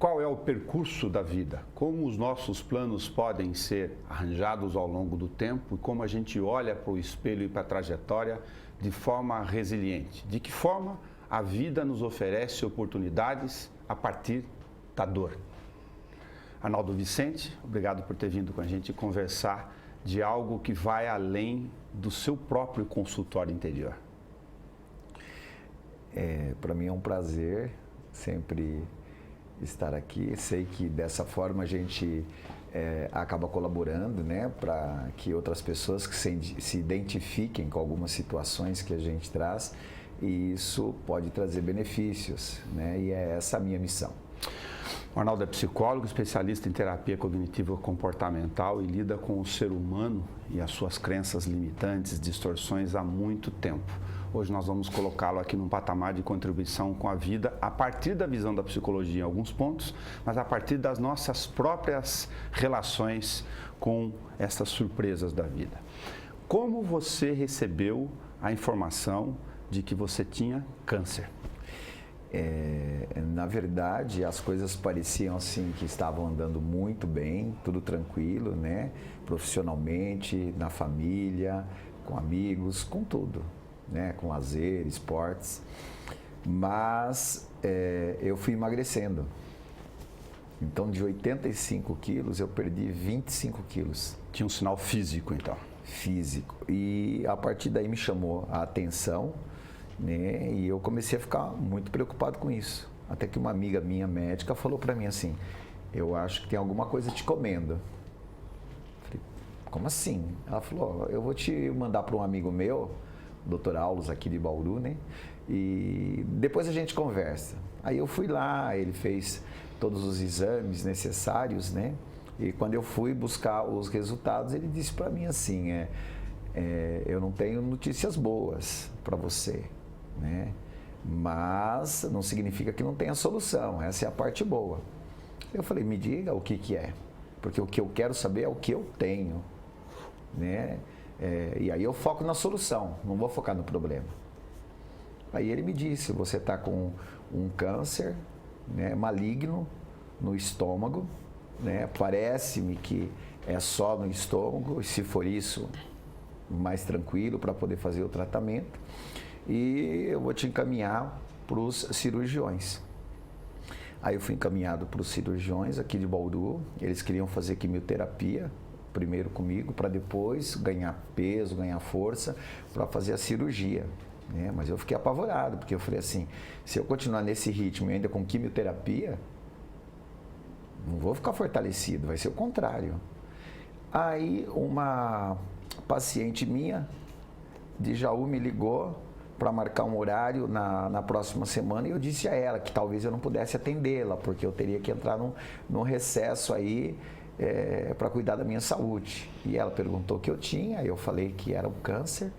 qual é o percurso da vida, como os nossos planos podem ser arranjados ao longo do tempo e como a gente olha para o espelho e para a trajetória de forma resiliente. De que forma a vida nos oferece oportunidades a partir da dor. Arnaldo Vicente, obrigado por ter vindo com a gente conversar de algo que vai além do seu próprio consultório interior. Para mim é um prazer sempre estar aqui. Sei que dessa forma a gente acaba colaborando, né, para que outras pessoas que se identifiquem com algumas situações que a gente traz, e isso pode trazer benefícios, né, e é essa a minha missão. O Arnaldo é psicólogo, especialista em terapia cognitivo-comportamental e lida com o ser humano e as suas crenças limitantes, distorções há muito tempo. Hoje nós vamos colocá-lo aqui num patamar de contribuição com a vida a partir da visão da psicologia em alguns pontos, mas a partir das nossas próprias relações com essas surpresas da vida. Como você recebeu a informação de que você tinha câncer? Na verdade, as coisas pareciam assim que estavam andando muito bem, tudo tranquilo, né? Profissionalmente, na família, com amigos, com tudo, né? Com lazer, esportes. Mas eu fui emagrecendo. Então, de 85 quilos, eu perdi 25 quilos. Tinha um sinal físico, então? Físico. E a partir daí me chamou a atenção, né? E eu comecei a ficar muito preocupado com isso. Até que uma amiga minha, médica, falou para mim assim: eu acho que tem alguma coisa te comendo. Falei, como assim? Ela falou: eu vou te mandar para um amigo meu, Dr. Aulos, aqui de Bauru, né? E depois a gente conversa. Aí eu fui lá, ele fez todos os exames necessários, né? E quando eu fui buscar os resultados, ele disse para mim assim: eu não tenho notícias boas para você, né? Mas não significa que não tenha solução, essa é a parte boa. Eu falei: me diga o que é, porque o que eu quero saber é o que eu tenho, né? E aí eu foco na solução, não vou focar no problema. Aí ele me disse: você está com um câncer, né, maligno no estômago, né? Parece-me que é só no estômago, e se for isso, mais tranquilo para poder fazer o tratamento, e eu vou te encaminhar para os cirurgiões. Aí eu fui encaminhado para os cirurgiões aqui de Bauru. Eles queriam fazer quimioterapia primeiro comigo, para depois ganhar peso, ganhar força, para fazer a cirurgia, né? Mas eu fiquei apavorado, porque eu falei assim: se eu continuar nesse ritmo e ainda com quimioterapia, não vou ficar fortalecido, vai ser o contrário. Aí uma paciente minha de Jaú me ligou para marcar um horário na próxima semana, e eu disse a ela que talvez eu não pudesse atendê-la, porque eu teria que entrar num recesso aí para cuidar da minha saúde. E ela perguntou o que eu tinha, eu falei que era um câncer,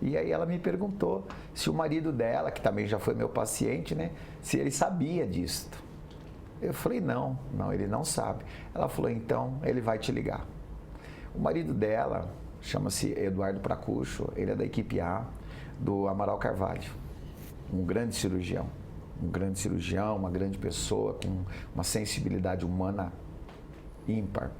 e aí ela me perguntou se o marido dela, que também já foi meu paciente, né, se ele sabia disso. Eu falei: não, ele não sabe. Ela falou: então ele vai te ligar. O marido dela chama-se Eduardo Pracucho, ele é da equipe A do Amaral Carvalho, um grande cirurgião, uma grande pessoa com uma sensibilidade humana ímpar.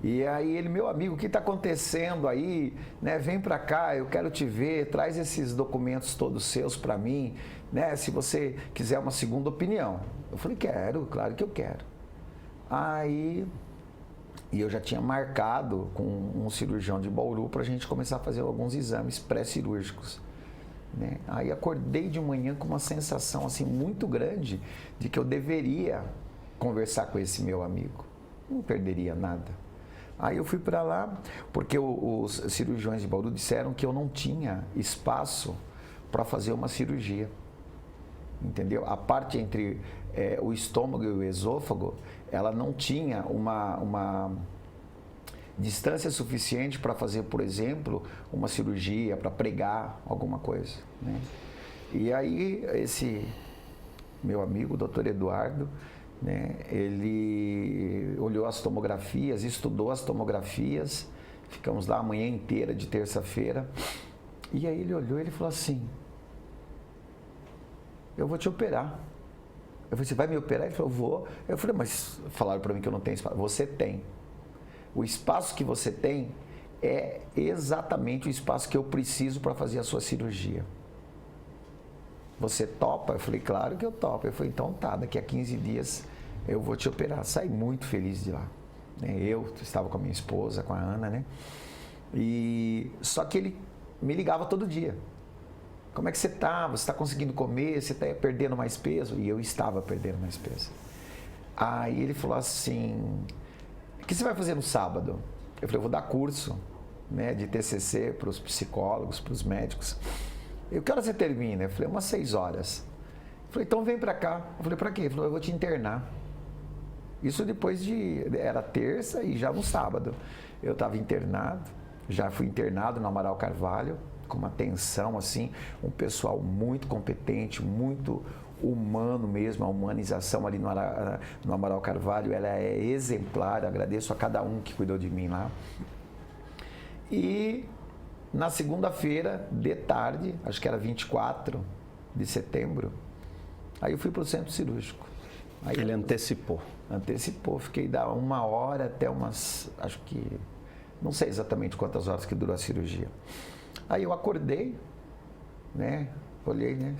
E aí ele: meu amigo, o que está acontecendo aí, né? Vem para cá, eu quero te ver, traz esses documentos todos seus para mim, né? Se você quiser uma segunda opinião. Eu falei: quero, claro que eu quero. Aí, e eu já tinha marcado com um cirurgião de Bauru para a gente começar a fazer alguns exames pré-cirúrgicos, né? Aí acordei de manhã com uma sensação assim muito grande de que eu deveria conversar com esse meu amigo, não perderia nada. Aí eu fui para lá porque os cirurgiões de Bauru disseram que eu não tinha espaço para fazer uma cirurgia, entendeu? A parte entre o estômago e o esôfago, ela não tinha uma distância suficiente para fazer, por exemplo, uma cirurgia, para pregar alguma coisa, né? E aí esse meu amigo, o Dr. Eduardo, né, ele olhou as tomografias, estudou as tomografias, ficamos lá a manhã inteira de terça-feira, e aí ele olhou e ele falou assim: eu vou te operar. falei, você vai me operar? Ele falou, vou. Eu falei, mas falaram para mim que eu não tenho espaço. Você tem. O espaço que você tem é exatamente o espaço que eu preciso para fazer a sua cirurgia. Você topa? Eu falei, claro que eu topo. Eu falei, então tá, daqui a 15 dias eu vou te operar. Saí muito feliz de lá. Eu estava com a minha esposa, com a Ana, né? E só que ele me ligava todo dia. Como é que você está? Você está conseguindo comer? Você está perdendo mais peso? E eu estava perdendo mais peso. Aí ele falou assim, o que você vai fazer no sábado? Eu falei, eu vou dar curso, né, de TCC para os psicólogos, para os médicos. E que hora você termina? Eu falei, umas 6 horas. Eu falei, então vem para cá. Eu falei, para quê? Ele falou, eu vou te internar. Isso depois era terça e já no sábado. Eu estava internado, já fui internado no Amaral Carvalho, com uma tensão assim, um pessoal muito competente, muito humano mesmo, a humanização ali no Amaral Carvalho, ela é exemplar, agradeço a cada um que cuidou de mim lá. E na segunda-feira, de tarde, acho que era 24 de setembro, aí eu fui para o centro cirúrgico. Aí ele antecipou. Antecipou, fiquei da 1 hora até umas, acho que, não sei exatamente quantas horas que durou a cirurgia. Aí eu acordei, né, olhei, né,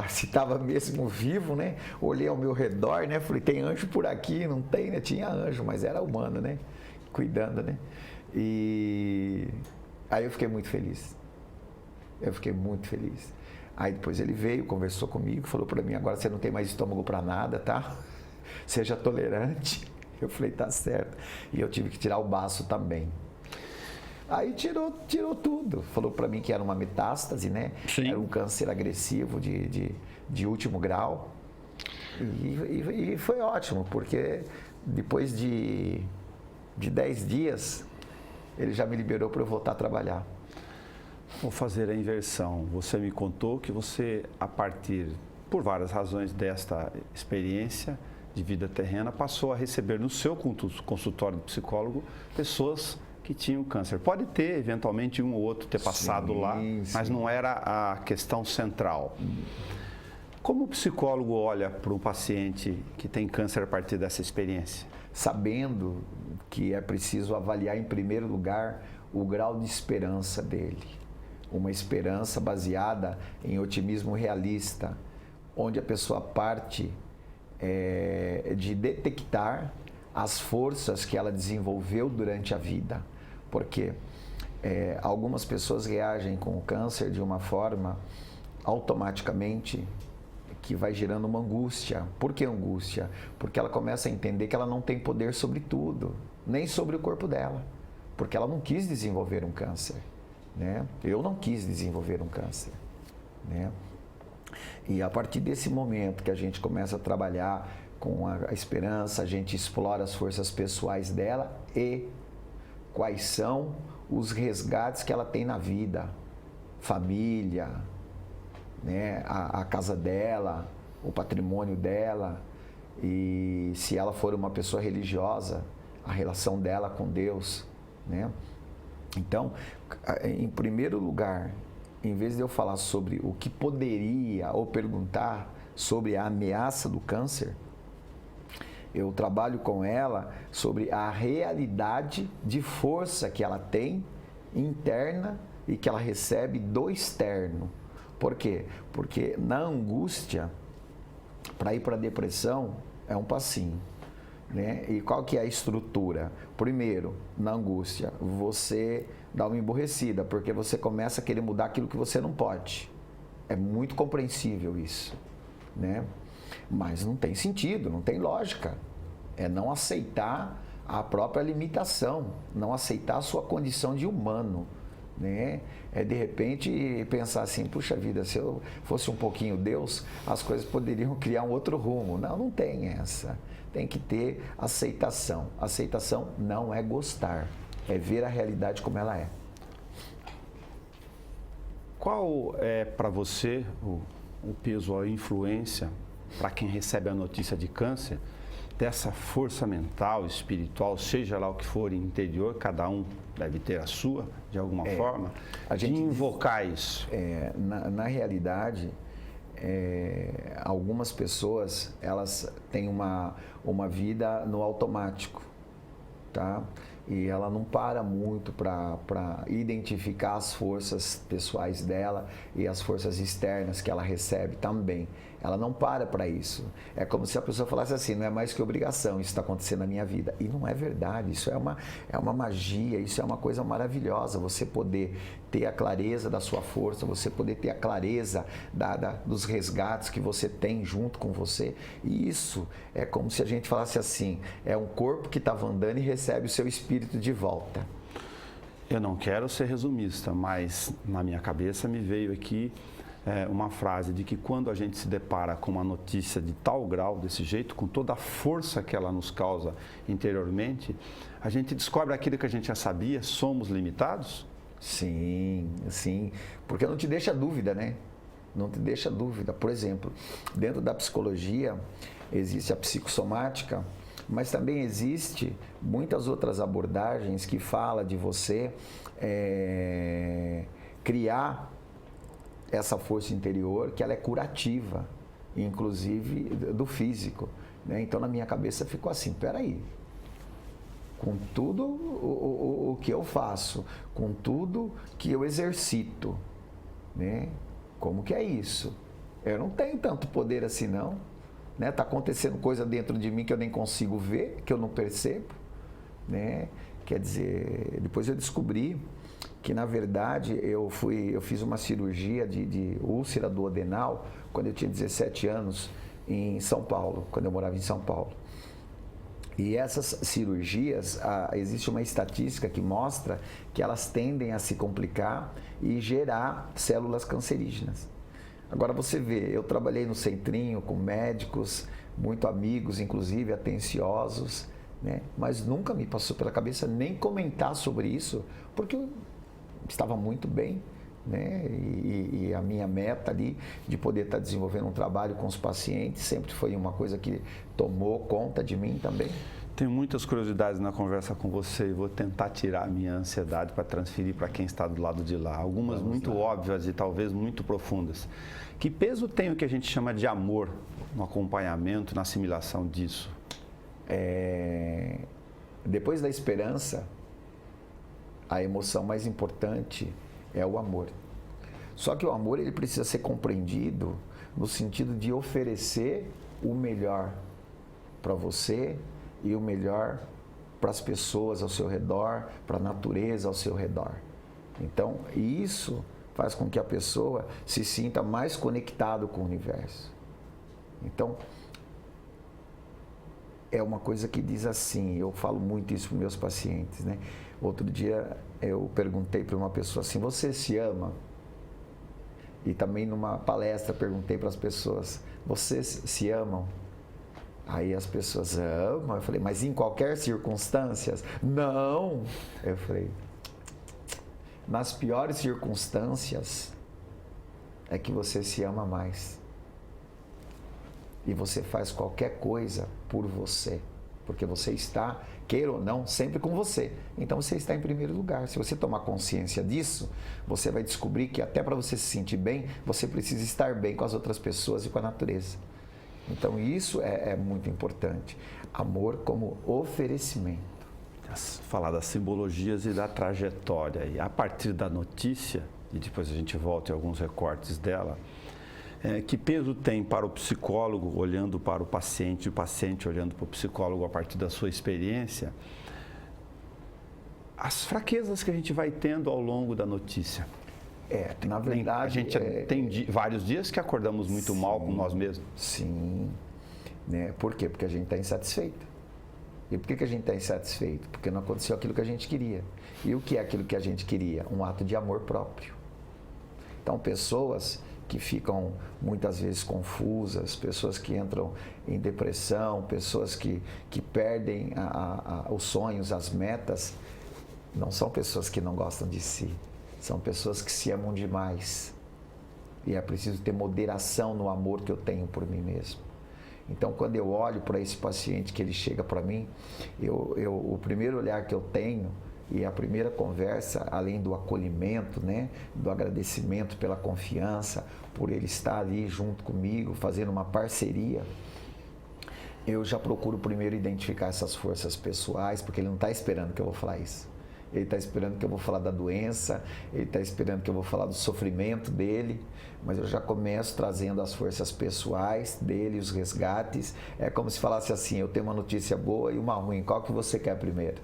se estava mesmo vivo, né, olhei ao meu redor, né, falei, tem anjo por aqui? Não tem, né, tinha anjo, mas era humano, né, cuidando, né, e aí eu fiquei muito feliz, Aí depois ele veio, conversou comigo, falou para mim, agora você não tem mais estômago para nada, tá? Seja tolerante. Eu falei, tá certo. E eu tive que tirar o baço também. Aí tirou tudo. Falou para mim que era uma metástase, né? Sim. Era um câncer agressivo de último grau. E foi ótimo, porque depois de 10 dias, ele já me liberou para eu voltar a trabalhar. Vou fazer a inversão. Você me contou que você, a partir, por várias razões desta experiência de vida terrena, passou a receber no seu consultório de psicólogo pessoas que tinham câncer. Pode ter, eventualmente, um ou outro ter passado lá, mas não era a questão central. Como o psicólogo olha para um paciente que tem câncer a partir dessa experiência? Sabendo que é preciso avaliar, em primeiro lugar, o grau de esperança dele. Uma esperança baseada em otimismo realista, onde a pessoa parte de detectar as forças que ela desenvolveu durante a vida. Porque algumas pessoas reagem com o câncer de uma forma automaticamente que vai gerando uma angústia. Por que angústia? Porque ela começa a entender que ela não tem poder sobre tudo, nem sobre o corpo dela, porque ela não quis desenvolver um câncer. Né? Eu não quis desenvolver um câncer, né? E a partir desse momento que a gente começa a trabalhar com a esperança, a gente explora as forças pessoais dela e quais são os resgates que ela tem na vida, família, né? A casa dela, o patrimônio dela, e se ela for uma pessoa religiosa, a relação dela com Deus, né? Então, em primeiro lugar, em vez de eu falar sobre o que poderia ou perguntar sobre a ameaça do câncer, eu trabalho com ela sobre a realidade de força que ela tem interna e que ela recebe do externo. Por quê? Porque na angústia, para ir para a depressão, é um passinho. Né? E qual que é a estrutura? Primeiro, na angústia, você dá uma emborrecida, porque você começa a querer mudar aquilo que você não pode. É muito compreensível isso, né? Mas não tem sentido, não tem lógica. É não aceitar a própria limitação, não aceitar a sua condição de humano, né? É de repente pensar assim, puxa vida, se eu fosse um pouquinho Deus, as coisas poderiam criar um outro rumo. Não, não tem essa. Tem que ter aceitação. Aceitação não é gostar, é ver a realidade como ela é. Qual é para você o peso, a influência, para quem recebe a notícia de câncer, dessa força mental, espiritual, seja lá o que for interior, cada um deve ter a sua, de alguma forma, de invocar isso? Na realidade, algumas pessoas, elas têm uma vida no automático, tá? E ela não para muito para identificar as forças pessoais dela e as forças externas que ela recebe também. Ela não para isso. É como se a pessoa falasse assim, não é mais que obrigação, isso está acontecendo na minha vida. E não é verdade, isso é uma magia, isso é uma coisa maravilhosa, você poder ter a clareza da sua força, você poder ter a clareza dos resgates que você tem junto com você. E isso é como se a gente falasse assim, é um corpo que estava andando e recebe o seu espírito de volta. Eu não quero ser resumista, mas na minha cabeça me veio aqui uma frase de que quando a gente se depara com uma notícia de tal grau, desse jeito, com toda a força que ela nos causa interiormente, a gente descobre aquilo que a gente já sabia, somos limitados? Sim, sim, porque não te deixa dúvida, né? Não te deixa dúvida. Por exemplo, dentro da psicologia existe a psicossomática, mas também existe muitas outras abordagens que falam de você criar essa força interior, que ela é curativa, inclusive do físico, né? Então na minha cabeça ficou assim, peraí, com tudo o que eu faço, com tudo que eu exercito, né? Como que é isso? Eu não tenho tanto poder assim não, né? Tá acontecendo coisa dentro de mim que eu nem consigo ver, que eu não percebo, né? Quer dizer, depois eu descobri que na verdade eu fiz uma cirurgia de úlcera duodenal quando eu tinha 17 anos em São Paulo, quando eu morava em São Paulo. E essas cirurgias, existe uma estatística que mostra que elas tendem a se complicar e gerar células cancerígenas. Agora você vê, eu trabalhei no centrinho com médicos, muito amigos, inclusive atenciosos, né? Mas nunca me passou pela cabeça nem comentar sobre isso, porque eu estava muito bem, né? E a minha meta ali de poder estar desenvolvendo um trabalho com os pacientes sempre foi uma coisa que tomou conta de mim também. Tenho muitas curiosidades na conversa com você e vou tentar tirar a minha ansiedade para transferir para quem está do lado de lá. Algumas muito óbvias e talvez muito profundas. Que peso tem o que a gente chama de amor no acompanhamento, na assimilação disso? Depois da esperança, a emoção mais importante é o amor. Só que o amor ele precisa ser compreendido no sentido de oferecer o melhor para você e o melhor para as pessoas ao seu redor, para a natureza ao seu redor. Então, isso faz com que a pessoa se sinta mais conectado com o universo. Então, é uma coisa que diz assim, eu falo muito isso para os meus pacientes, né? Outro dia eu perguntei para uma pessoa assim, você se ama? E também numa palestra perguntei para as pessoas, vocês se amam? Aí as pessoas amam, eu falei, mas em qualquer circunstância? Não! Eu falei, nas piores circunstâncias é que você se ama mais. E você faz qualquer coisa por você, porque você está, queira ou não, sempre com você. Então você está em primeiro lugar. Se você tomar consciência disso, você vai descobrir que até para você se sentir bem, você precisa estar bem com as outras pessoas e com a natureza. Então isso é muito importante. Amor como oferecimento. Falar das simbologias e da trajetória. E a partir da notícia, e depois a gente volta em alguns recortes dela, que peso tem para o psicólogo olhando para o paciente e o paciente olhando para o psicólogo a partir da sua experiência, as fraquezas que a gente vai tendo ao longo da notícia? Na verdade... A gente tem vários dias que acordamos muito mal com nós mesmos. Sim. Né? Por quê? Porque a gente está insatisfeito. E por que a gente está insatisfeito? Porque não aconteceu aquilo que a gente queria. E o que é aquilo que a gente queria? Um ato de amor próprio. Então, pessoas que ficam muitas vezes confusas, pessoas que entram em depressão, pessoas que perdem os sonhos, as metas, não são pessoas que não gostam de si, são pessoas que se amam demais. E é preciso ter moderação no amor que eu tenho por mim mesmo. Então, quando eu olho para esse paciente que ele chega para mim, o primeiro olhar que eu tenho E a primeira conversa, além do acolhimento, né, do agradecimento pela confiança, por ele estar ali junto comigo, fazendo uma parceria, eu já procuro primeiro identificar essas forças pessoais, porque ele não está esperando que eu vou falar isso. Ele está esperando que eu vou falar da doença, ele está esperando que eu vou falar do sofrimento dele, mas eu já começo trazendo as forças pessoais dele, os resgates. É como se falasse assim, eu tenho uma notícia boa e uma ruim, qual que você quer primeiro?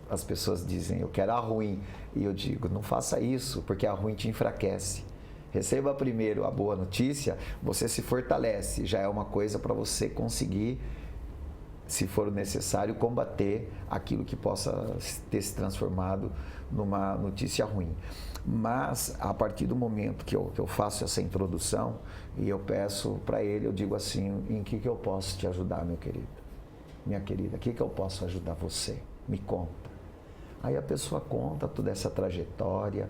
As pessoas dizem, eu quero a ruim, e eu digo, não faça isso, porque a ruim te enfraquece. Receba primeiro a boa notícia, você se fortalece, já é uma coisa para você conseguir, se for necessário, combater aquilo que possa ter se transformado numa notícia ruim. Mas, a partir do momento que eu faço essa introdução e eu peço para ele, eu digo assim, em que eu posso te ajudar, meu querido? Minha querida, o que eu posso ajudar você? Me conta. Aí a pessoa conta toda essa trajetória,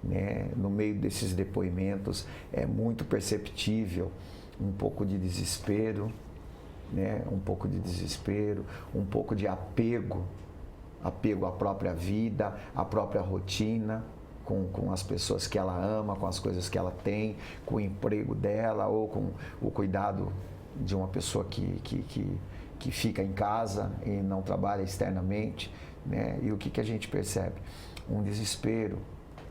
né? No meio desses depoimentos é muito perceptível um pouco de desespero, né? Um pouco de desespero, um pouco de apego à própria vida, à própria rotina, com as pessoas que ela ama, com as coisas que ela tem, com o emprego dela ou com o cuidado de uma pessoa que fica em casa e não trabalha externamente, né? E o que a gente percebe? Um desespero,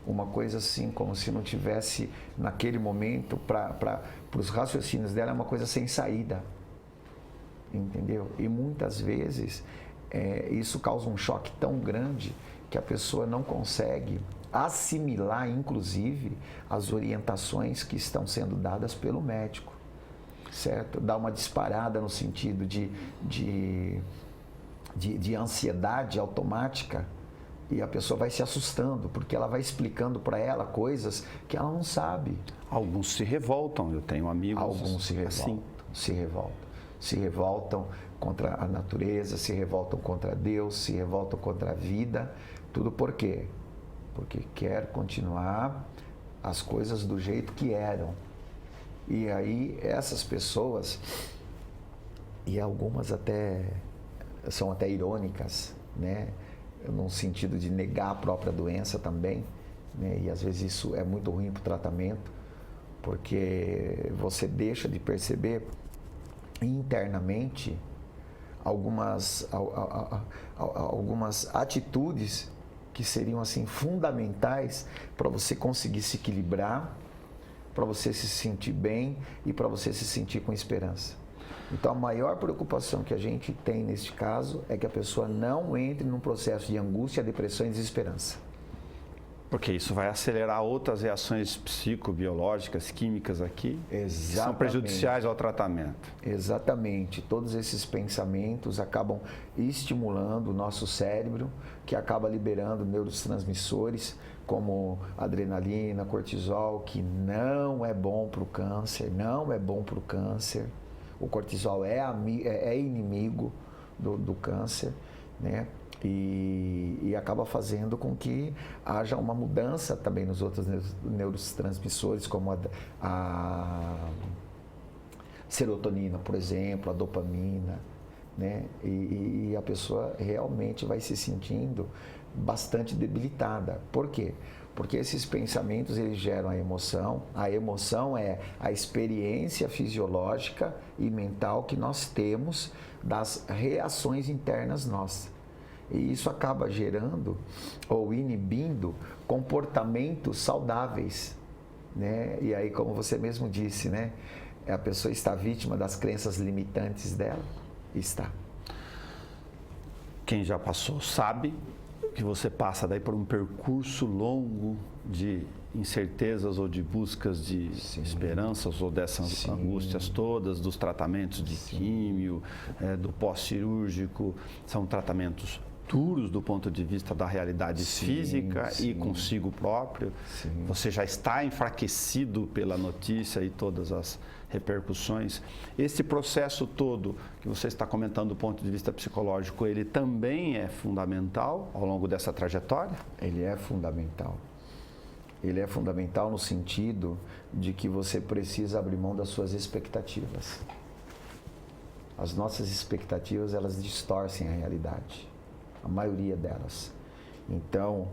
uma coisa assim, como se não tivesse naquele momento, para os raciocínios dela, é uma coisa sem saída, entendeu? E muitas vezes isso causa um choque tão grande que a pessoa não consegue assimilar, inclusive, as orientações que estão sendo dadas pelo médico, certo? Dá uma disparada no sentido de ansiedade automática, e a pessoa vai se assustando, porque ela vai explicando para ela coisas que ela não sabe. Alguns se revoltam, eu tenho amigos Alguns se revoltam, assim. se revoltam contra a natureza, se revoltam contra Deus, se revoltam contra a vida. Tudo por quê? Porque quer continuar as coisas do jeito que eram. E aí essas pessoas, e algumas são até irônicas, né? No sentido de negar a própria doença também, né? E às vezes isso é muito ruim para o tratamento, porque você deixa de perceber internamente algumas atitudes que seriam assim fundamentais para você conseguir se equilibrar, para você se sentir bem e para você se sentir com esperança. Então, a maior preocupação que a gente tem neste caso é que a pessoa não entre num processo de angústia, depressão e desesperança. Porque isso vai acelerar outras reações psicobiológicas, químicas aqui, que são prejudiciais ao tratamento. Exatamente. Todos esses pensamentos acabam estimulando o nosso cérebro, que acaba liberando neurotransmissores como adrenalina, cortisol, que não é bom para o câncer, não é bom para o câncer. O cortisol é inimigo do câncer, né? E acaba fazendo com que haja uma mudança também nos outros neurotransmissores, como a serotonina, por exemplo, a dopamina, né? E a pessoa realmente vai se sentindo bastante debilitada. Por quê? Porque esses pensamentos, eles geram a emoção é a experiência fisiológica e mental que nós temos das reações internas nossas. E isso acaba gerando ou inibindo comportamentos saudáveis, né? E aí, como você mesmo disse, né? A pessoa está vítima das crenças limitantes dela? Está. Quem já passou sabe que você passa daí por um percurso longo de incertezas ou de buscas de esperanças ou dessas angústias todas, dos tratamentos de químio, do pós-cirúrgico, são tratamentos duros do ponto de vista da realidade física e consigo próprio. Você já está enfraquecido pela notícia e todas as repercussões. Esse processo todo que você está comentando do ponto de vista psicológico, ele também é fundamental ao longo dessa trajetória? Ele é fundamental. Ele é fundamental no sentido de que você precisa abrir mão das suas expectativas. As nossas expectativas, elas distorcem a realidade. a maioria delas. Então,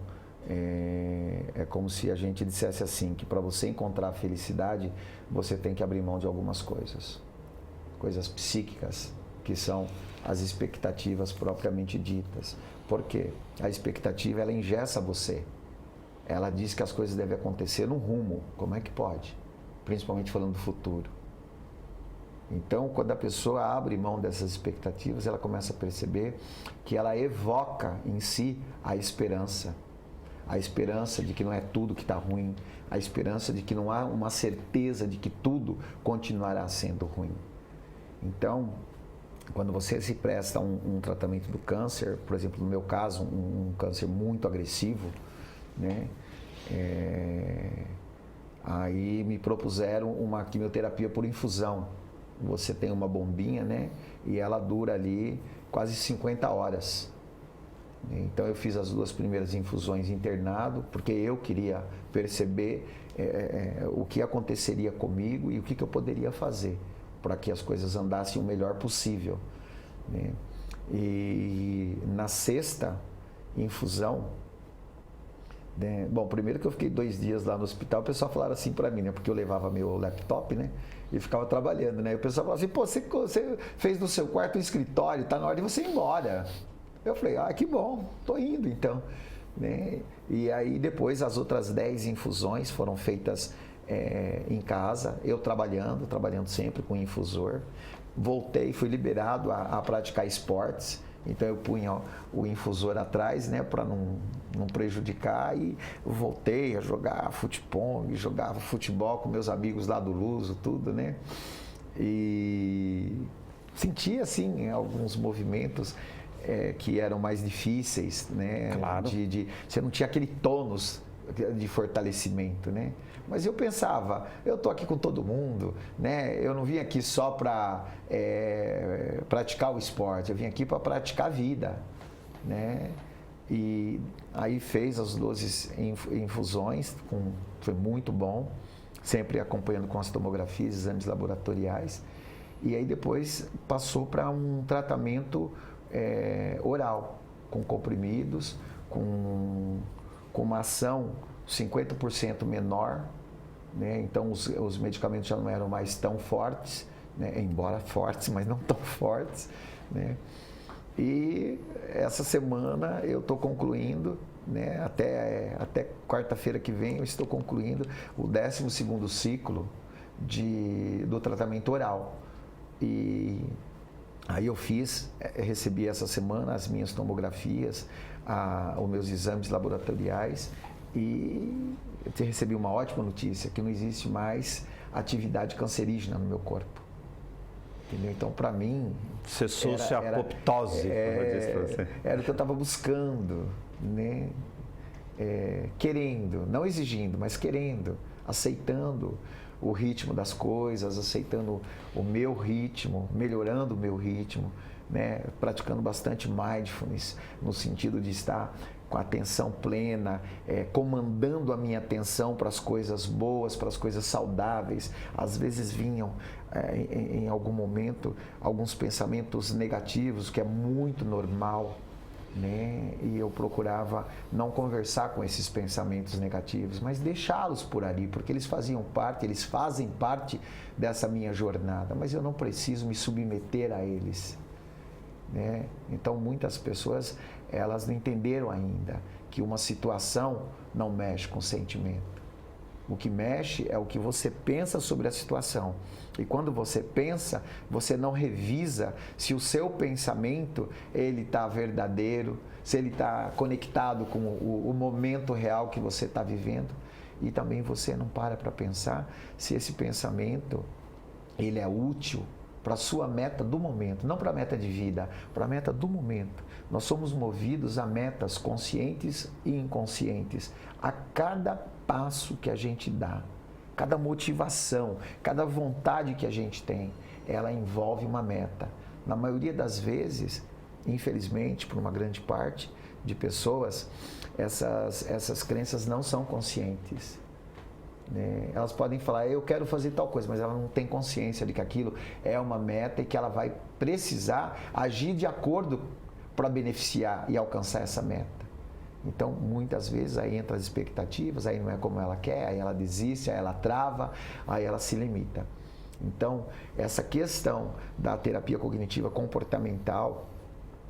é como se a gente dissesse assim, que para você encontrar a felicidade, você tem que abrir mão de algumas coisas. Coisas psíquicas, que são as expectativas propriamente ditas. Por quê? A expectativa, ela engessa você. Ela diz que as coisas devem acontecer no rumo. Como é que pode? Principalmente falando do futuro. Então, quando a pessoa abre mão dessas expectativas, ela começa a perceber que ela evoca em si a esperança. A esperança de que não é tudo que está ruim. A esperança de que não há uma certeza de que tudo continuará sendo ruim. Então, quando você se presta a um tratamento do câncer, por exemplo, no meu caso, um câncer muito agressivo, né? Aí me propuseram uma quimioterapia por infusão. Você tem uma bombinha, né? E ela dura ali quase 50 horas. Então eu fiz as 2 primeiras infusões internado, porque eu queria perceber o que aconteceria comigo e o que eu poderia fazer para que as coisas andassem o melhor possível, né? E na 6ª infusão, né? Bom, primeiro que eu fiquei 2 dias lá no hospital, o pessoal falaram assim para mim, né? Porque eu levava meu laptop, né? E ficava trabalhando, né? E o pessoal falava assim, pô, você fez no seu quarto um escritório, tá na hora de você ir embora. Eu falei, que bom, tô indo então, né? E aí depois as outras 10 infusões foram feitas em casa, eu trabalhando sempre com infusor. Voltei, fui liberado a praticar esportes. Então eu punha o infusor atrás, né, para não prejudicar, e voltei a jogar futepong, jogava futebol com meus amigos lá do Luso, tudo, né? E senti assim alguns movimentos que eram mais difíceis, né? Claro. Você não tinha aquele tônus de fortalecimento, né? Mas eu pensava, eu tô aqui com todo mundo, né? Eu não vim aqui só para praticar o esporte, eu vim aqui para praticar a vida, né? E aí fez as 12 infusões, foi muito bom, sempre acompanhando com as tomografias, exames laboratoriais. E aí depois passou para um tratamento oral, com comprimidos, com uma ação 50% menor, né? Então os medicamentos já não eram mais tão fortes, né? Embora fortes, mas não tão fortes, né? E essa semana eu estou concluindo, né? Até quarta-feira que vem eu estou concluindo o 12º ciclo do tratamento oral. E aí eu recebi essa semana as minhas tomografias, os meus exames laboratoriais, e eu recebi uma ótima notícia, que não existe mais atividade cancerígena no meu corpo. Entendeu? Então, para mim... Cessou-se a apoptose, como eu disse para você. Era o que eu estava buscando, né? Querendo, não exigindo, mas querendo, aceitando o ritmo das coisas, aceitando o meu ritmo, melhorando o meu ritmo, né? Praticando bastante mindfulness, no sentido de estar com a atenção plena, comandando a minha atenção para as coisas boas, para as coisas saudáveis. Às vezes vinham, em algum momento, alguns pensamentos negativos, que é muito normal, né? E eu procurava não conversar com esses pensamentos negativos, mas deixá-los por ali, porque eles fazem parte dessa minha jornada, mas eu não preciso me submeter a eles, né? Então muitas pessoas, elas não entenderam ainda que uma situação não mexe com o sentimento. O que mexe é o que você pensa sobre a situação. E quando você pensa, você não revisa se o seu pensamento ele está verdadeiro, se ele está conectado com o momento real que você está vivendo. E também você não para pensar se esse pensamento ele é útil para a sua meta do momento, não para a meta de vida, para a meta do momento. Nós somos movidos a metas conscientes e inconscientes. A cada passo que a gente dá, cada motivação, cada vontade que a gente tem, ela envolve uma meta. Na maioria das vezes, infelizmente, por uma grande parte de pessoas, essas crenças não são conscientes. Elas podem falar, eu quero fazer tal coisa, mas ela não tem consciência de que aquilo é uma meta e que ela vai precisar agir de acordo para beneficiar e alcançar essa meta. Então, muitas vezes, aí entra as expectativas, aí não é como ela quer, aí ela desiste, aí ela trava, aí ela se limita. Então, essa questão da terapia cognitiva comportamental,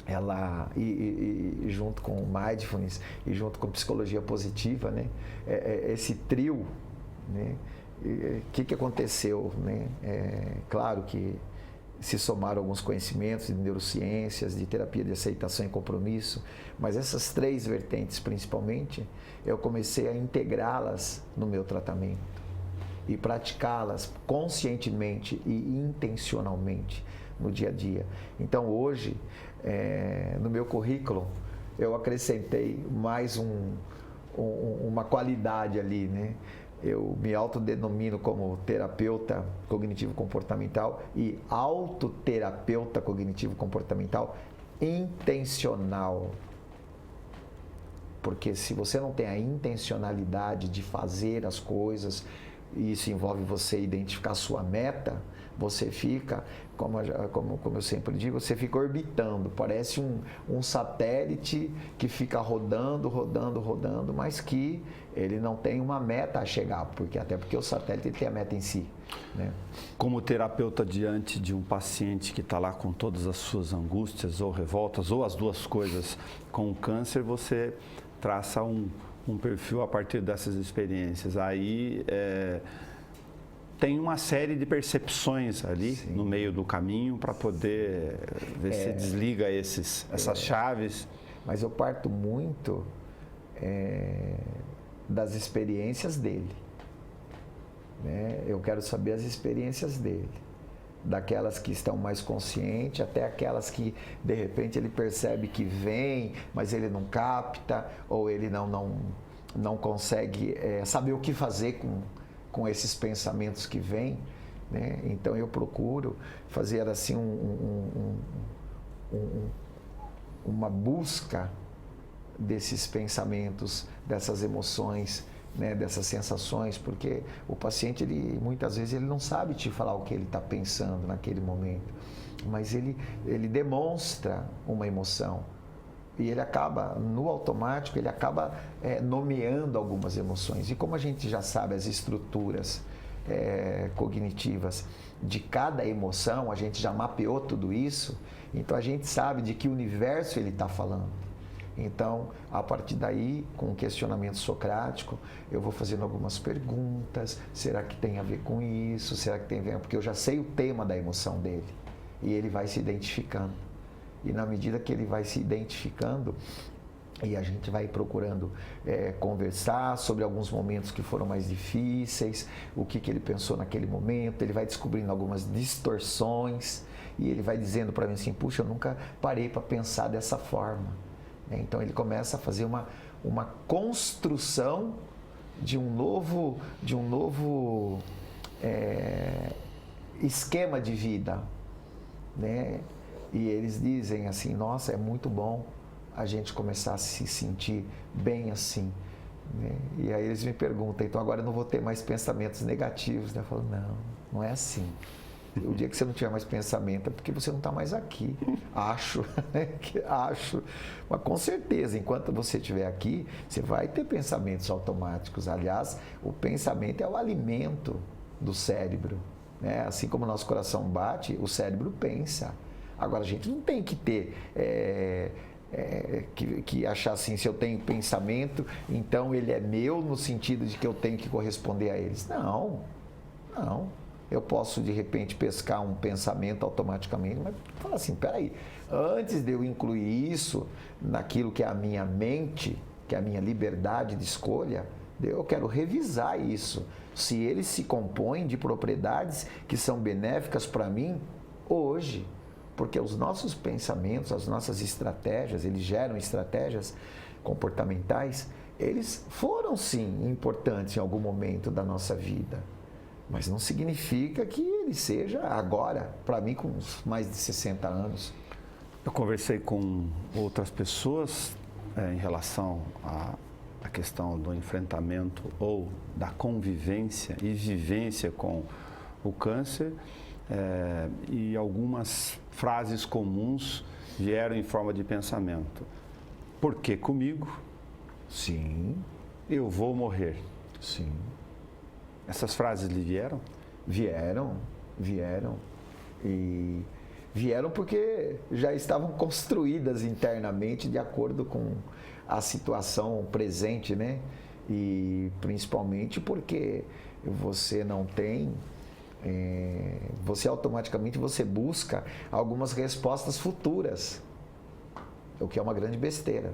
ela, junto com o mindfulness e junto com psicologia positiva, né, esse trio, né, que aconteceu, né? Claro que se somaram alguns conhecimentos de neurociências, de terapia de aceitação e compromisso, mas essas 3 vertentes principalmente, eu comecei a integrá-las no meu tratamento e praticá-las conscientemente e intencionalmente no dia a dia. Então hoje, no meu currículo, eu acrescentei mais uma qualidade ali, né? Eu me autodenomino como terapeuta cognitivo-comportamental e autoterapeuta cognitivo-comportamental intencional. Porque se você não tem a intencionalidade de fazer as coisas, e isso envolve você identificar a sua meta, você fica, como eu sempre digo, você fica orbitando, parece um satélite que fica rodando, mas que ele não tem uma meta a chegar, até porque o satélite tem a meta em si, né? Como terapeuta diante de um paciente que está lá com todas as suas angústias ou revoltas, ou as duas coisas com o câncer, você traça um perfil a partir dessas experiências. Aí tem uma série de percepções ali, sim, no meio do caminho para poder ver se desliga essas chaves. Mas eu parto muito das experiências dele, né? Eu quero saber as experiências dele, daquelas que estão mais conscientes até aquelas que de repente ele percebe que vem, mas ele não capta, ou ele não consegue saber o que fazer com esses pensamentos que vêm, né? Então eu procuro fazer assim uma busca desses pensamentos, dessas emoções, né, dessas sensações, porque o paciente, muitas vezes ele não sabe te falar o que ele está pensando naquele momento, mas ele demonstra uma emoção e ele acaba, no automático, ele acaba nomeando algumas emoções. E como a gente já sabe as estruturas cognitivas de cada emoção, a gente já mapeou tudo isso, então a gente sabe de que universo ele está falando. Então, a partir daí, com o questionamento socrático, eu vou fazendo algumas perguntas. Será que tem a ver com isso? Será que tem a ver? Porque eu já sei o tema da emoção dele. E ele vai se identificando. E na medida que ele vai se identificando, e a gente vai procurando conversar sobre alguns momentos que foram mais difíceis, o que ele pensou naquele momento, ele vai descobrindo algumas distorções, e ele vai dizendo para mim assim, puxa, eu nunca parei para pensar dessa forma. Então ele começa a fazer uma construção de um novo esquema de vida, né? E eles dizem assim, nossa, é muito bom a gente começar a se sentir bem assim, né? E aí eles me perguntam, então agora eu não vou ter mais pensamentos negativos, né? Eu falo, não é assim. O dia que você não tiver mais pensamento é porque você não está mais aqui. Acho, né? Acho. Mas com certeza, enquanto você estiver aqui, você vai ter pensamentos automáticos. Aliás, o pensamento é o alimento do cérebro, né? Assim como o nosso coração bate, o cérebro pensa. Agora, a gente não tem que ter... que achar assim, se eu tenho pensamento, então ele é meu no sentido de que eu tenho que corresponder a eles. Não. Eu posso, de repente, pescar um pensamento automaticamente, mas fala assim, peraí, antes de eu incluir isso naquilo que é a minha mente, que é a minha liberdade de escolha, eu quero revisar isso. Se ele se compõe de propriedades que são benéficas para mim hoje, porque os nossos pensamentos, as nossas estratégias, eles geram estratégias comportamentais, eles foram sim importantes em algum momento da nossa vida. Mas não significa que ele seja agora, para mim, com mais de 60 anos. Eu conversei com outras pessoas em relação à questão do enfrentamento ou da convivência e vivência com o câncer, e algumas frases comuns vieram em forma de pensamento. Por que comigo? Sim. Eu vou morrer. Sim. Essas frases lhe vieram? Vieram. E vieram porque já estavam construídas internamente de acordo com a situação presente, né? E principalmente porque você não tem, você automaticamente você busca algumas respostas futuras, o que é uma grande besteira.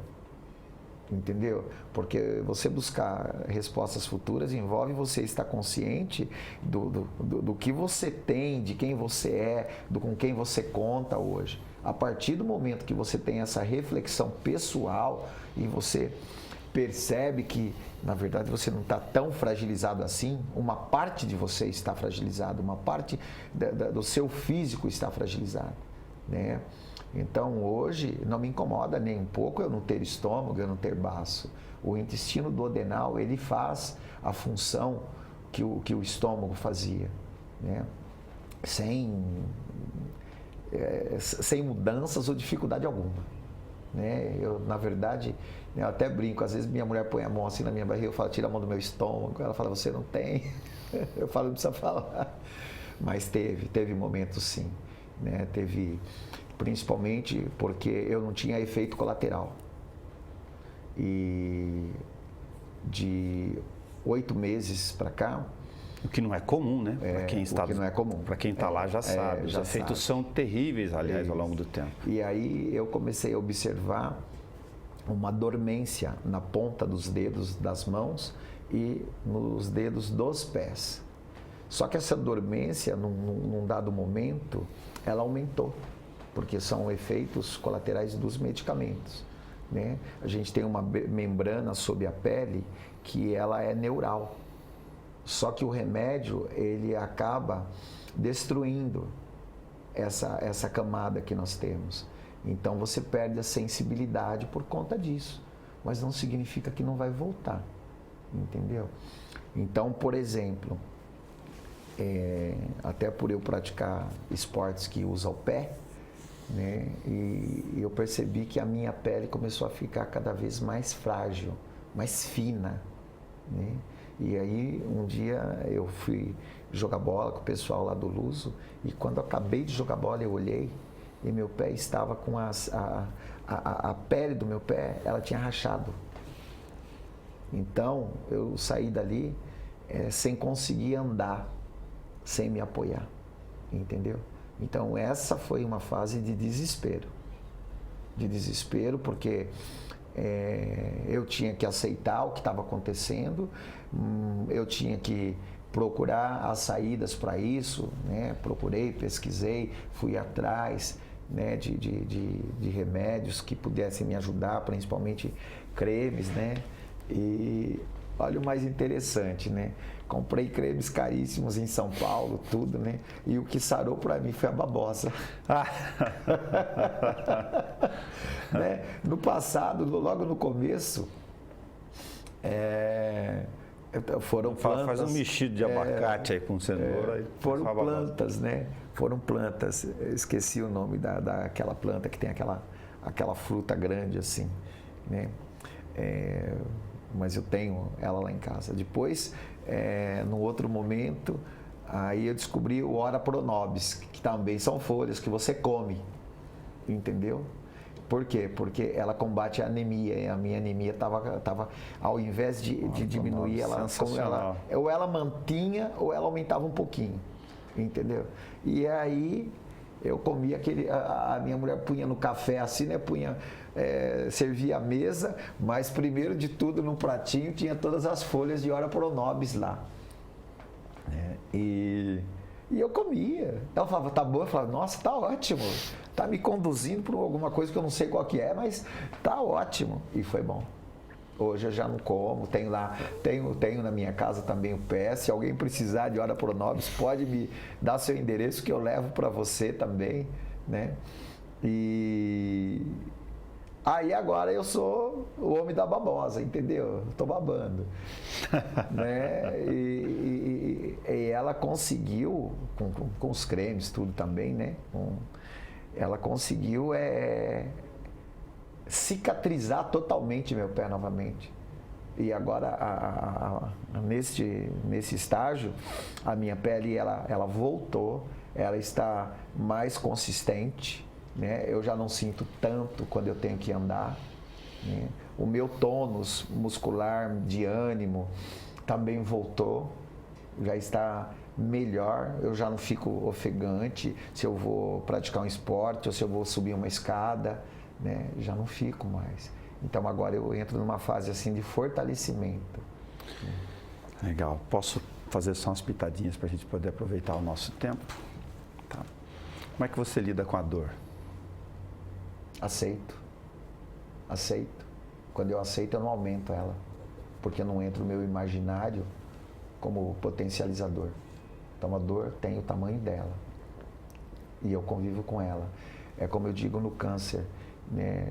Entendeu? Porque você buscar respostas futuras envolve você estar consciente do que você tem, de quem você é, com quem você conta hoje. A partir do momento que você tem essa reflexão pessoal e você percebe que, na verdade, você não está tão fragilizado assim, uma parte de você está fragilizada, uma parte do seu físico está fragilizada, né? Então, hoje, não me incomoda nem um pouco eu não ter estômago, eu não ter baço. O intestino duodenal, ele faz a função que o estômago fazia, né? Sem mudanças ou dificuldade alguma, né? Eu, na verdade, eu até brinco, às vezes minha mulher põe a mão assim na minha barriga, eu falo, tira a mão do meu estômago, ela fala, você não tem? Eu falo, não precisa falar. Mas teve momentos sim, né? Teve... Principalmente porque eu não tinha efeito colateral. E de 8 meses para cá... O que não é comum, né? O que não é comum. Para quem está lá já sabe. Os efeitos são terríveis, aliás, ao longo do tempo. E aí eu comecei a observar uma dormência na ponta dos dedos das mãos e nos dedos dos pés. Só que essa dormência, num dado momento, ela aumentou, porque são efeitos colaterais dos medicamentos, né? A gente tem uma membrana sob a pele que ela é neural, só que o remédio ele acaba destruindo essa camada que nós temos. Então você perde a sensibilidade por conta disso, mas não significa que não vai voltar, entendeu? Então, por exemplo, até por eu praticar esportes que usam o pé, né? E eu percebi que a minha pele começou a ficar cada vez mais frágil, mais fina, né? E aí um dia eu fui jogar bola com o pessoal lá do Luso e quando eu acabei de jogar bola eu olhei e meu pé estava com a pele do meu pé, ela tinha rachado. Então eu saí dali sem conseguir andar, sem me apoiar, entendeu? Então essa foi uma fase de desespero porque eu tinha que aceitar o que estava acontecendo, eu tinha que procurar as saídas para isso, né? Procurei, pesquisei, fui atrás, né? de remédios que pudessem me ajudar, principalmente cremes, né? E olha o mais interessante, né? Comprei cremes caríssimos em São Paulo, tudo, né? E o que sarou para mim foi a babosa. Né? No passado, logo no começo, foram plantas... Faz um mexido de abacate aí com cenoura. Foram plantas, né? Foram plantas. Eu esqueci o nome daquela planta que tem aquela fruta grande assim, né? Mas eu tenho ela lá em casa. Depois, num outro momento, aí eu descobri o Ora Pronobis, que também são folhas que você come, entendeu? Por quê? Porque ela combate a anemia, e a minha anemia estava ao invés de diminuir, ou ela mantinha ou ela aumentava um pouquinho, entendeu? E aí eu comia a minha mulher punha no café assim, né? Servia a mesa, mas primeiro de tudo no pratinho tinha todas as folhas de Ora Pronobis lá. E eu comia. Ela falava, tá bom? Eu falava, nossa, tá ótimo. Tá me conduzindo para alguma coisa que eu não sei qual que é, mas tá ótimo. E foi bom. Hoje eu já não como, tenho na minha casa também o pé. Se alguém precisar de Ora Pronobis, pode me dar seu endereço que eu levo para você também, né? E aí agora eu sou o homem da babosa, entendeu? Estou babando. Né? E ela conseguiu, com os cremes, tudo também, né? ela conseguiu cicatrizar totalmente meu pé novamente. E agora, nesse estágio, a minha pele, ela voltou, ela está mais consistente, né? Eu já não sinto tanto quando eu tenho que andar, né? O meu tônus muscular de ânimo também voltou, já está melhor, eu já não fico ofegante se eu vou praticar um esporte ou se eu vou subir uma escada, né? Já não fico mais. Então agora eu entro numa fase assim de fortalecimento. Legal. Posso fazer só umas pitadinhas para a gente poder aproveitar o nosso tempo? Tá. Como é que você lida com a dor? Aceito. Quando eu aceito, eu não aumento ela, porque não entra o meu imaginário como potencializador. Então a dor tem o tamanho dela e eu convivo com ela. É como eu digo no câncer, né?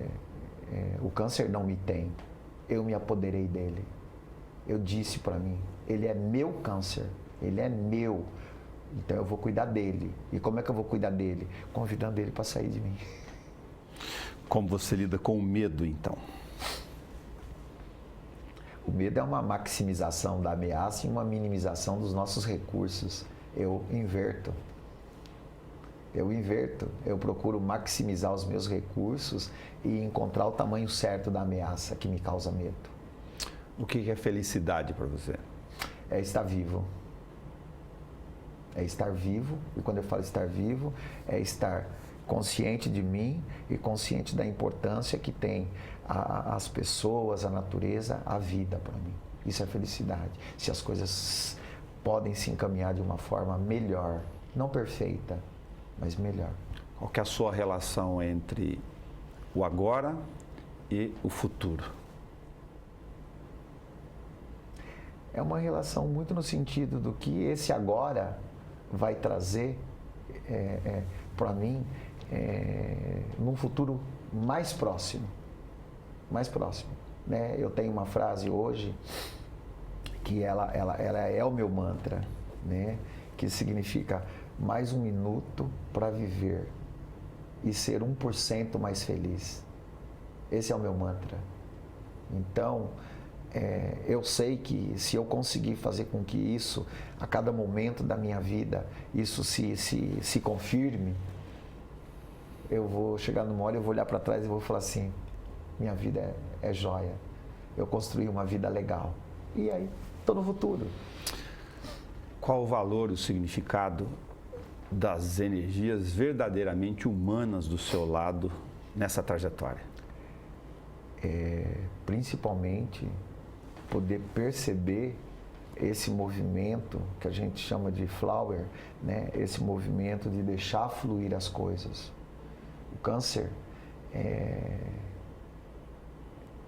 O câncer não me tem, eu me apoderei dele. Eu disse para mim, ele é meu câncer, ele é meu, então eu vou cuidar dele. E como é que eu vou cuidar dele? Convidando ele para sair de mim. Como você lida com o medo, então? O medo é uma maximização da ameaça e uma minimização dos nossos recursos. Eu inverto, eu procuro maximizar os meus recursos e encontrar o tamanho certo da ameaça que me causa medo. O que é felicidade para você? É estar vivo. É estar vivo, e quando eu falo estar vivo, é estar consciente de mim e consciente da importância que tem as pessoas, a natureza, a vida para mim. Isso é felicidade. Se as coisas podem se encaminhar de uma forma melhor, não perfeita, mas melhor. Qual que é a sua relação entre o agora e o futuro? É uma relação muito no sentido do que esse agora vai trazer para mim num futuro mais próximo. Né? Eu tenho uma frase hoje que ela é o meu mantra, né? Que significa mais um minuto para viver e ser 1% mais feliz. Esse é o meu mantra. Então, eu sei que se eu conseguir fazer com que isso, a cada momento da minha vida, isso se confirme, eu vou chegar numa hora, eu vou olhar para trás e vou falar assim, minha vida é joia, eu construí uma vida legal. E aí, estou no futuro. Qual o valor e o significado das energias verdadeiramente humanas do seu lado nessa trajetória? Principalmente poder perceber esse movimento que a gente chama de flower, né? Esse movimento de deixar fluir as coisas. O câncer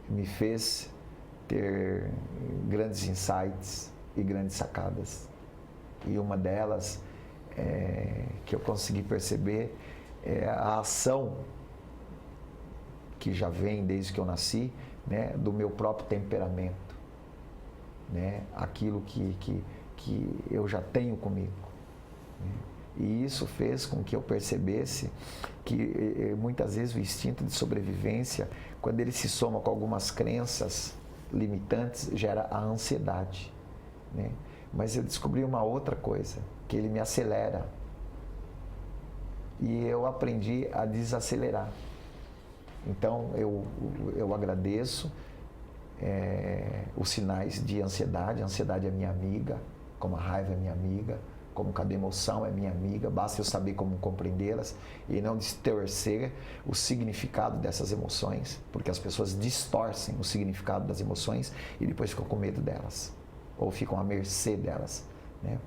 me fez ter grandes insights e grandes sacadas. E uma delas que eu consegui perceber é a ação que já vem desde que eu nasci, né, do meu próprio temperamento, né, aquilo que eu já tenho comigo. Né? E isso fez com que eu percebesse que muitas vezes o instinto de sobrevivência, quando ele se soma com algumas crenças limitantes, gera a ansiedade. Né? Mas eu descobri uma outra coisa, que ele me acelera. E eu aprendi a desacelerar. Então, eu agradeço os sinais de ansiedade. A ansiedade é minha amiga, como a raiva é minha amiga, como cada emoção é minha amiga. Basta eu saber como compreendê-las e não distorcer o significado dessas emoções, porque as pessoas distorcem o significado das emoções e depois ficam com medo delas, ou ficam à mercê delas, né?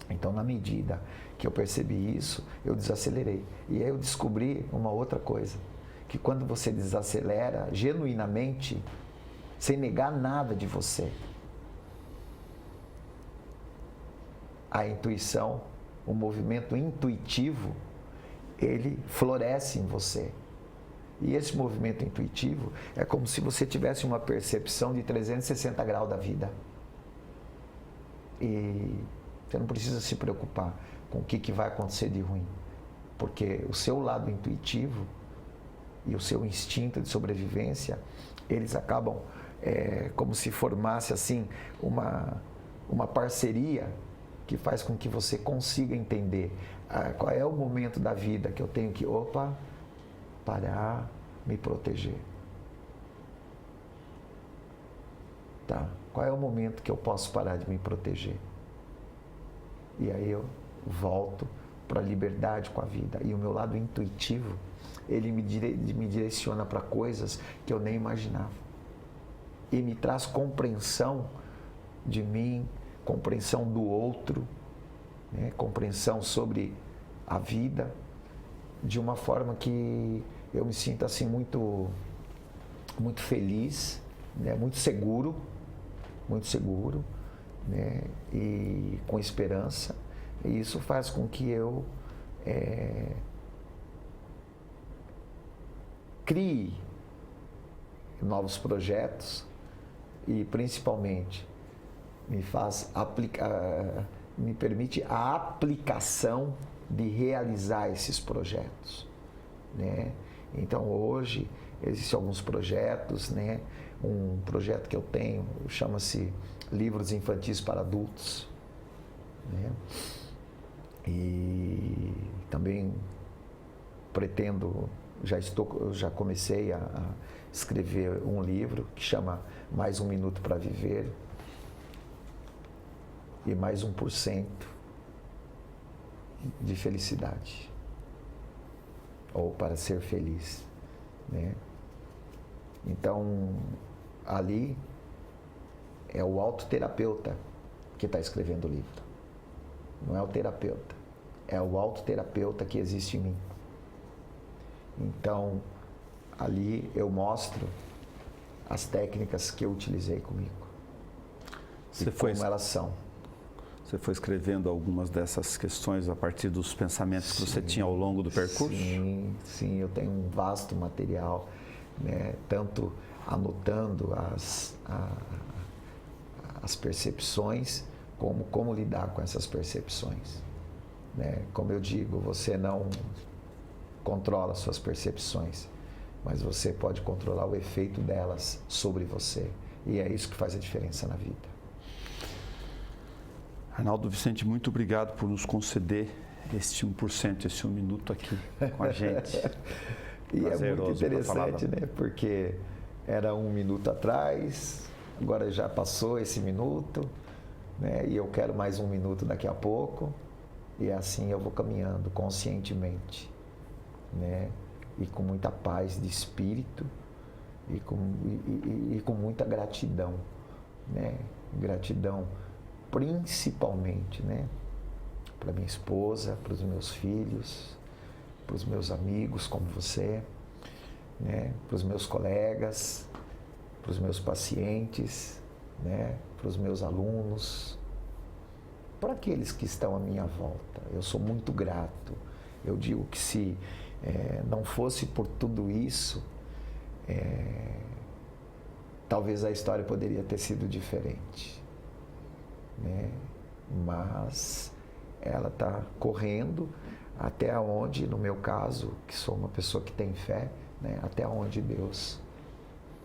Então, na medida que eu percebi isso, eu desacelerei. E aí eu descobri uma outra coisa, que quando você desacelera genuinamente, sem negar nada de você, a intuição, o movimento intuitivo, ele floresce em você. E esse movimento intuitivo é como se você tivesse uma percepção de 360 graus da vida. E você não precisa se preocupar com o que vai acontecer de ruim, Porque o seu lado intuitivo e o seu instinto de sobrevivência, eles acabam como se formasse assim uma parceria que faz com que você consiga entender qual é o momento da vida que eu tenho que, parar, me proteger. Tá? Qual é o momento que eu posso parar de me proteger? E aí eu volto para a liberdade com a vida. E o meu lado intuitivo, ele me direciona para coisas que eu nem imaginava. E me traz compreensão de mim, compreensão do outro, né? Compreensão sobre a vida, de uma forma que eu me sinto assim muito feliz, né? Muito seguro, né? E com esperança. E isso faz com que eu crie novos projetos e principalmente me permite a aplicação de realizar esses projetos, né? Então hoje existem alguns projetos, né? Um projeto que eu tenho chama-se Livros Infantis para Adultos, né? E também pretendo, já comecei a escrever um livro que chama Mais um Minuto para Viver e mais 1% de felicidade, ou para ser feliz, né? Então, ali é o autoterapeuta que está escrevendo o livro. Não é o terapeuta, é o autoterapeuta que existe em mim. Então, ali eu mostro as técnicas que eu utilizei comigo e como elas são. Você foi escrevendo algumas dessas questões a partir dos pensamentos que você tinha ao longo do percurso? Sim, eu tenho um vasto material, né? Tanto anotando as percepções, como lidar com essas percepções, né? Como eu digo, você não controla suas percepções, mas você pode controlar o efeito delas sobre você. E é isso que faz a diferença na vida. Arnaldo Vicente, muito obrigado por nos conceder este 1%, esse 1 minuto aqui com a gente. E é muito interessante, né? Porque era 1 minuto atrás, agora já passou esse minuto, né? E eu quero mais 1 minuto daqui a pouco. E assim eu vou caminhando conscientemente, né? E com muita paz de espírito e com muita gratidão, né? Gratidão principalmente, né? Para minha esposa, para os meus filhos, para os meus amigos como você, né? Para os meus colegas, para os meus pacientes, né? Para os meus alunos, para aqueles que estão à minha volta. Eu sou muito grato. Eu digo que se não fosse por tudo isso, talvez a história poderia ter sido diferente, né? Mas ela está correndo até onde, no meu caso, que sou uma pessoa que tem fé, né? Até onde Deus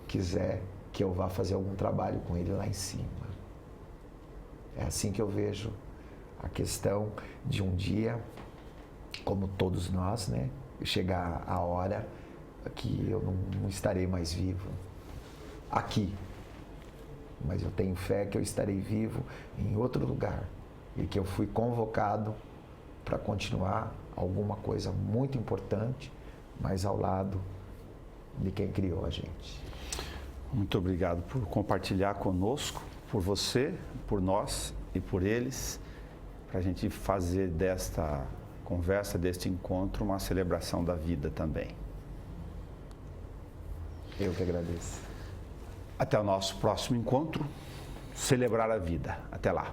quiser que eu vá fazer algum trabalho com Ele lá em cima. É assim que eu vejo a questão de um dia, como todos nós, né? Chegar a hora que eu não estarei mais vivo aqui, mas eu tenho fé que eu estarei vivo em outro lugar e que eu fui convocado para continuar alguma coisa muito importante, mas ao lado de quem criou a gente. Muito obrigado por compartilhar conosco, por você, por nós e por eles, para a gente fazer desta conversa, deste encontro, uma celebração da vida também. Eu que agradeço. Até o nosso próximo encontro, celebrar a vida. Até lá.